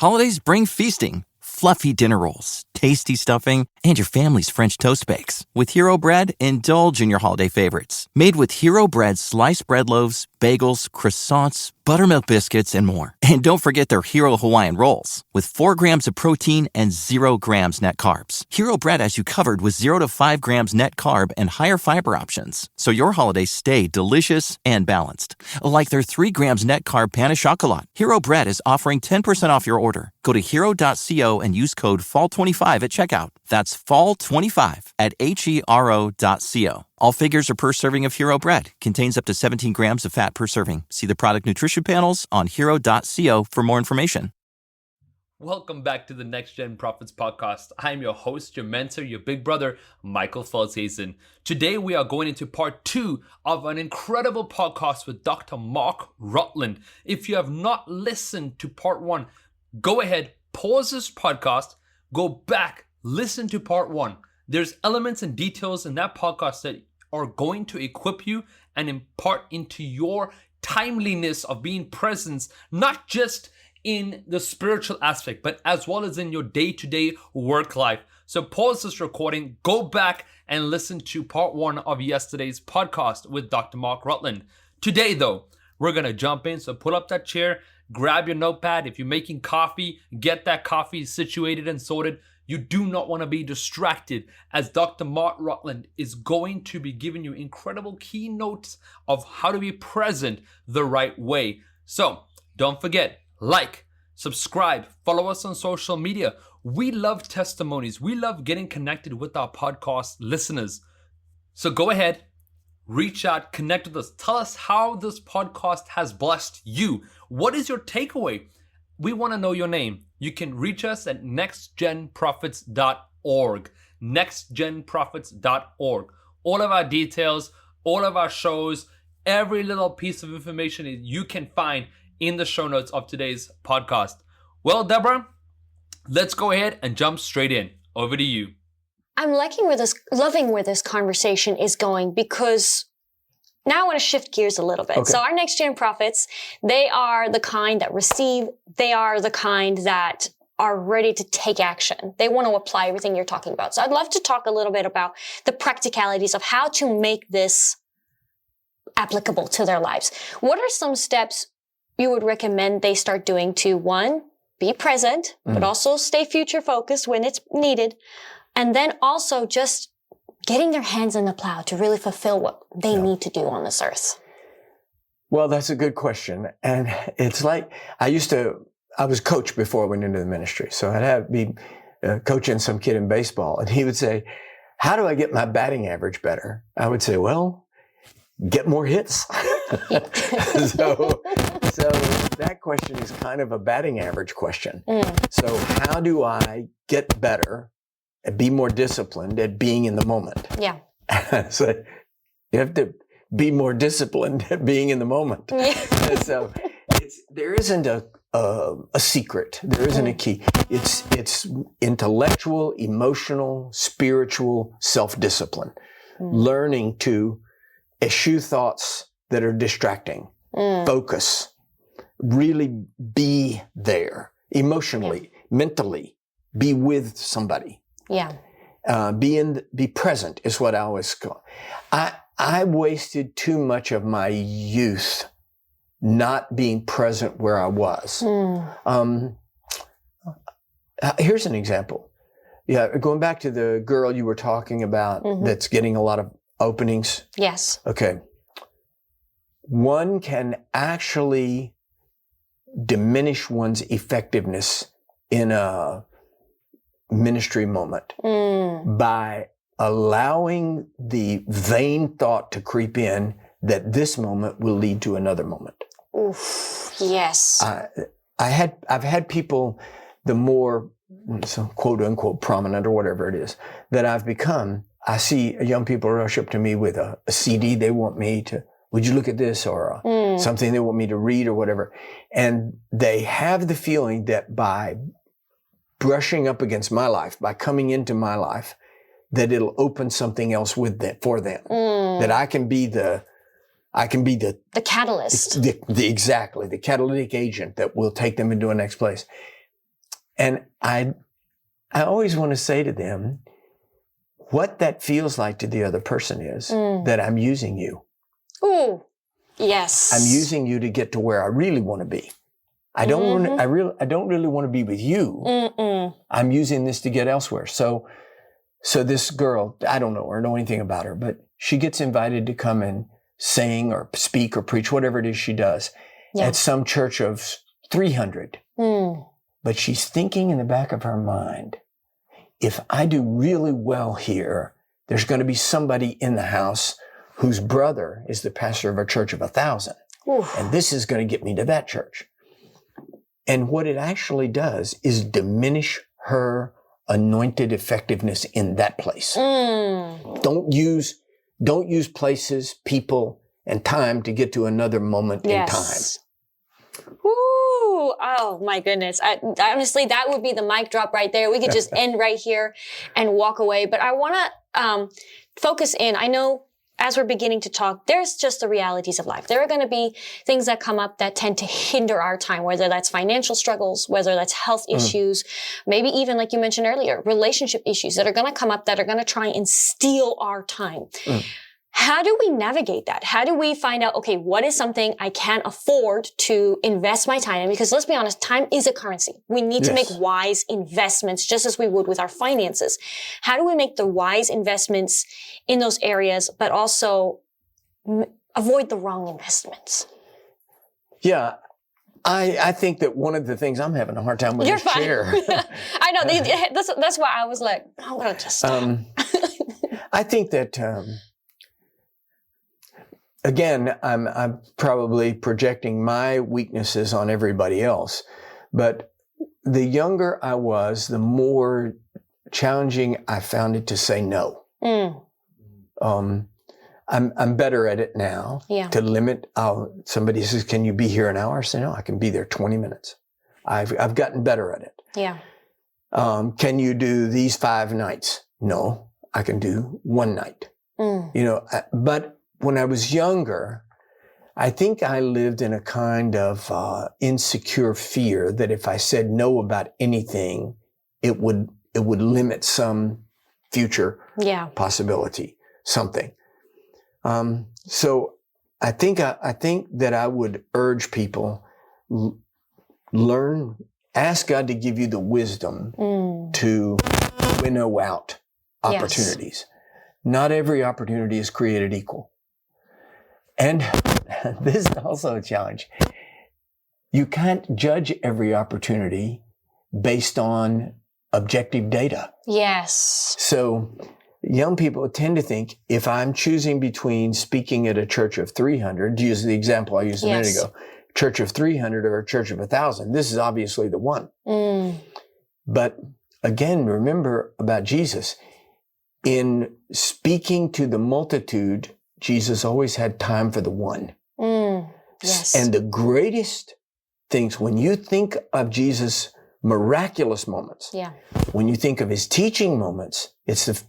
Holidays bring feasting, fluffy dinner rolls, tasty stuffing, and your family's French toast bakes. With Hero Bread, indulge in your holiday favorites. Made with Hero Bread sliced bread loaves, bagels, croissants, buttermilk biscuits, and more. And don't forget their Hero Hawaiian rolls with 4 grams of protein and 0 grams net carbs. Hero Bread has you covered with 0 to 5 grams net carb and higher fiber options, so your holidays stay delicious and balanced. Like their 3 grams net carb pan au chocolat. Hero Bread is offering 10% off your order. Go to hero.co and use code FALL25 at checkout. That's FALL25 at HERO.co. All figures are per serving of Hero Bread. Contains up to 17 grams of fat per serving. See the product nutrition panels on hero.co for more information. Welcome back to the Next Gen Prophets podcast. I'm your host, your mentor, your big brother, Michael Felthazen. Today we are going into part 2 of an incredible podcast with Dr. Mark Rutland. If you have not listened to part 1, go ahead, pause this podcast, go back, listen to part 1. There's elements and details in that podcast that are going to equip you and impart into your timeliness of being present, not just in the spiritual aspect, but as well as in your day-to-day work life. So pause this recording, go back and listen to part 1 of yesterday's podcast with Dr. Mark Rutland. Today, though, we're going to jump in. So pull up that chair, grab your notepad. If you're making coffee, get that coffee situated and sorted. You do not want to be distracted, as Dr. Mark Rutland is going to be giving you incredible keynotes of how to be present the right way. So don't forget, like, subscribe, follow us on social media. We love testimonies. We love getting connected with our podcast listeners. So go ahead, reach out, connect with us. Tell us how this podcast has blessed you. What is your takeaway? We want to know your name. You can reach us at nextgenprophets.org. Nextgenprophets.org. All of our details, all of our shows, every little piece of information you can find in the show notes of today's podcast. Well, Deborah, let's go ahead and jump straight in. Over to you. I'm loving where this conversation is going, because now I want to shift gears a little bit. Okay. So our next gen prophets, they are the kind that receive. They are the kind that are ready to take action. They want to apply everything you're talking about. So I'd love to talk a little bit about the practicalities of how to make this applicable to their lives. What are some steps you would recommend they start doing to, one, be present, but also stay future focused when it's needed, and then also just getting their hands in the plow to really fulfill what they need to do on this earth? Well, that's a good question. And it's like, I was coach before I went into the ministry. So I'd have be coaching some kid in baseball, and he would say, how do I get my batting average better? I would say, well, get more hits. So that question is kind of a batting average question. So how do I get better and be more disciplined at being in the moment? Yeah. So you have to be more disciplined at being in the moment. So there isn't a secret. There isn't a key. It's intellectual, emotional, spiritual self-discipline. Learning to eschew thoughts that are distracting. Focus. Really be there emotionally, mentally. Be with somebody. Yeah. Be present is what I always call. I wasted too much of my youth not being present where I was. Here's an example. Yeah, going back to the girl you were talking about that's getting a lot of openings. Yes. Okay. One can actually diminish one's effectiveness in a ministry moment by allowing the vain thought to creep in that this moment will lead to another moment. Oof, yes. I've had people, the more quote unquote prominent or whatever it is that I've become, I see young people rush up to me with a CD they want me to, would you look at this, or something they want me to read or whatever. And they have the feeling that by brushing up against my life, by coming into my life, that it'll open something else for them. That I can be the catalyst. Exactly, the catalytic agent that will take them into a next place. And I always want to say to them, what that feels like to the other person is that I'm using you. Ooh, yes. I'm using you to get to where I really want to be. I don't really want to be with you. Mm-mm. I'm using this to get elsewhere. So this girl, I don't know her, know anything about her, but she gets invited to come and sing or speak or preach, whatever it is she does, at some church of 300. But she's thinking in the back of her mind, if I do really well here, there's going to be somebody in the house whose brother is the pastor of a church of 1,000. And this is going to get me to that church. And what it actually does is diminish her anointed effectiveness in that place. Don't use places, people, and time to get to another moment in time. Ooh, oh my goodness. Honestly, that would be the mic drop right there. We could just end right here and walk away. But I want to focus in. I know as we're beginning to talk, there's just the realities of life. There are going to be things that come up that tend to hinder our time, whether that's financial struggles, whether that's health issues, maybe even, like you mentioned earlier, relationship issues that are going to come up that are going to try and steal our time. How do we navigate that? How do we find out, okay, what is something I can't afford to invest my time in? Because let's be honest, time is a currency. We need to make wise investments just as we would with our finances. How do we make the wise investments in those areas, but also avoid the wrong investments? Yeah. I think that one of the things I'm having a hard time with You're is fine. chair. I know. That's why I was like, I'm going to just stop. I think that, again, I'm probably projecting my weaknesses on everybody else, but the younger I was, the more challenging I found it to say no. I'm better at it now to limit. Somebody says, "Can you be here an hour?" I say, "No, I can be there 20 minutes." I've gotten better at it. Yeah. Can you do these 5 nights? No, I can do 1 night. But when I was younger, I think I lived in a kind of insecure fear that if I said no about anything, it would limit some future possibility, something. So I think that I would urge people, ask God to give you the wisdom to winnow out opportunities. Not every opportunity is created equal. And this is also a challenge. You can't judge every opportunity based on objective data. Yes. So young people tend to think, if I'm choosing between speaking at a church of 300, to use the example I used a minute ago, church of 300 or a church of 1,000, this is obviously the one. But again, remember about Jesus. In speaking to the multitude, Jesus always had time for the one. Yes. And the greatest things, when you think of Jesus' miraculous moments, when you think of his teaching moments, it's the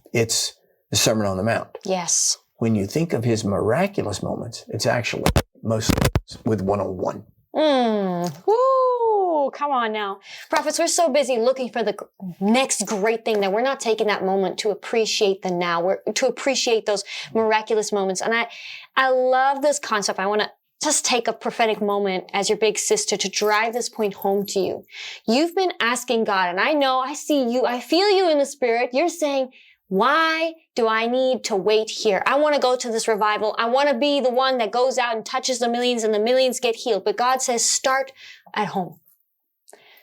Sermon on the Mount. Yes. When you think of his miraculous moments, it's actually mostly with one-on-one. Woo! Come on now. Prophets, we're so busy looking for the next great thing that we're not taking that moment to appreciate the now, to appreciate those miraculous moments. And I love this concept. I want to just take a prophetic moment as your big sister to drive this point home to you. You've been asking God, and I know, I see you, I feel you in the spirit. You're saying, why do I need to wait here? I want to go to this revival. I want to be the one that goes out and touches the millions and the millions get healed. But God says, start at home.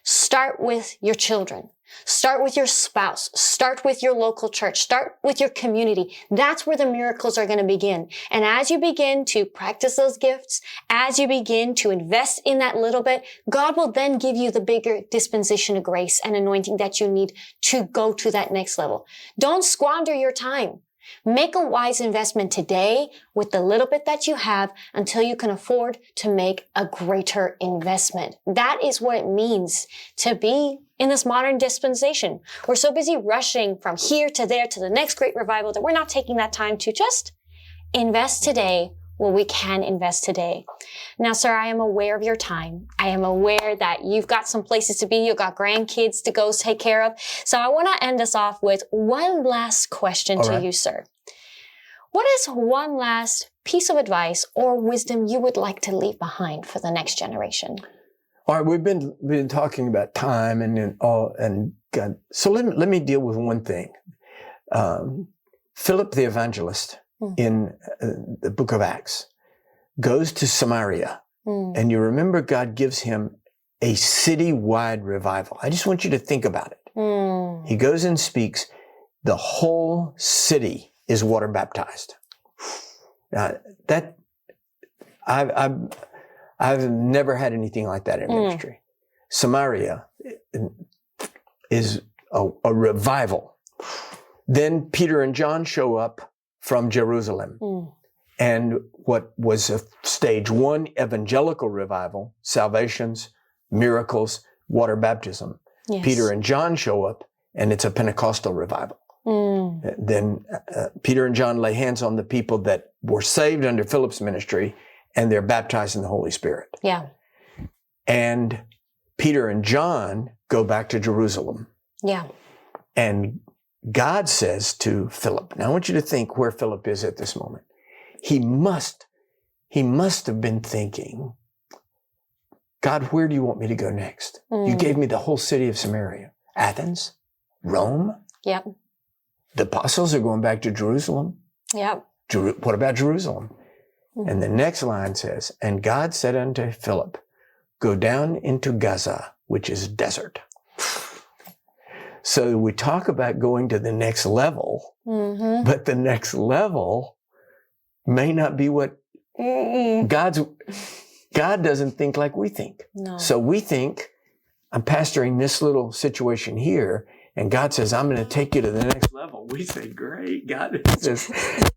Start with your children. Start with your spouse. Start with your local church. Start with your community. That's where the miracles are going to begin. And as you begin to practice those gifts, as you begin to invest in that little bit, God will then give you the bigger dispensation of grace and anointing that you need to go to that next level. Don't squander your time. Make a wise investment today with the little bit that you have until you can afford to make a greater investment. That is what it means to be in this modern dispensation. We're so busy rushing from here to there to the next great revival that we're not taking that time to just invest today what we can invest today. Now, sir, I am aware of your time. I am aware that you've got some places to be. You've got grandkids to go take care of. So I want to end us off with one last question to you, sir. What is one last piece of advice or wisdom you would like to leave behind for the next generation? All right, we've been talking about time and God. So let me deal with one thing. Philip the evangelist in the book of Acts goes to Samaria, and you remember God gives him a city-wide revival. I just want you to think about it. He goes and speaks. The whole city is water baptized. Now, that I've never had anything like that in ministry. Samaria is a revival. Then Peter and John show up from Jerusalem. And what was a stage 1 evangelical revival, salvations, miracles, water baptism. Yes. Peter and John show up, and it's a Pentecostal revival. Then Peter and John lay hands on the people that were saved under Philip's ministry, and they're baptized in the Holy Spirit. Yeah. And Peter and John go back to Jerusalem. Yeah. And God says to Philip, now I want you to think where Philip is at this moment. He must have been thinking, God, where do you want me to go next? You gave me the whole city of Samaria, Athens, Rome. Yep. The apostles are going back to Jerusalem. Yep. What about Jerusalem? And the next line says, and God said unto Philip, go down into Gaza, which is desert. So we talk about going to the next level, but the next level may not be what God doesn't think like we think. No. So we think, I'm pastoring this little situation here, and God says, I'm going to take you to the next level. We say, great. God says,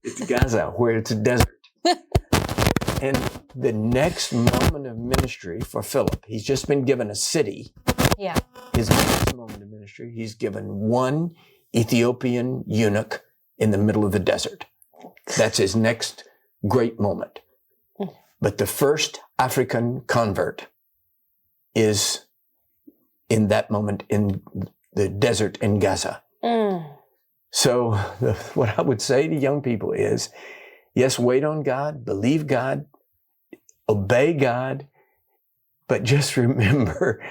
it's Gaza, where it's a desert. And the next moment of ministry for Philip, he's just been given a city. Yeah. His next moment of ministry, he's given one Ethiopian eunuch in the middle of the desert. That's his next great moment. But the first African convert is in that moment in the desert in Gaza. So what I would say to young people is, yes, wait on God, believe God, obey God, but just remember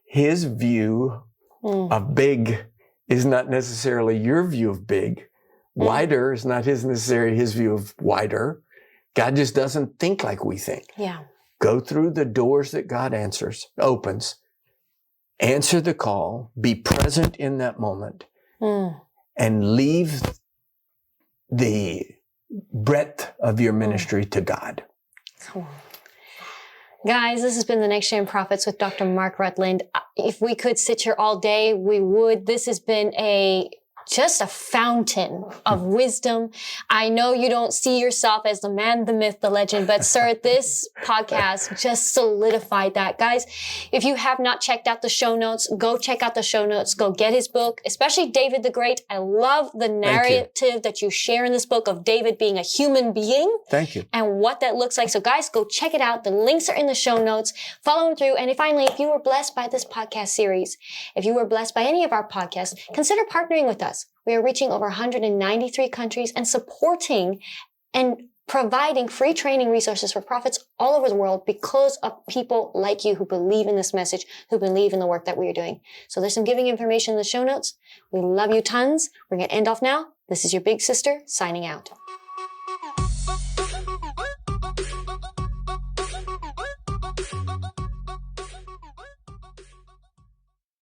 his view of big is not necessarily your view of big. Wider is not necessarily his view of wider. God just doesn't think like we think. Yeah. Go through the doors that God opens, answer the call, be present in that moment, and leave the breadth of your ministry to God. Cool. Guys, this has been the Next Gen Prophets with Dr. Mark Rutland. If we could sit here all day, we would. This has been just a fountain of wisdom. I know you don't see yourself as the man, the myth, the legend, but sir, this podcast just solidified that. Guys, if you have not checked out the show notes, go check out the show notes. Go get his book, especially David the Great. I love the narrative that you share in this book of David being a human being. Thank you. And what that looks like. So guys, go check it out. The links are in the show notes. Follow him through. And finally, if you were blessed by this podcast series, if you were blessed by any of our podcasts, consider partnering with us. We are reaching over 193 countries and supporting and providing free training resources for prophets all over the world because of people like you who believe in this message, who believe in the work that we are doing. So there's some giving information in the show notes. We love you tons. We're going to end off now. This is your big sister signing out.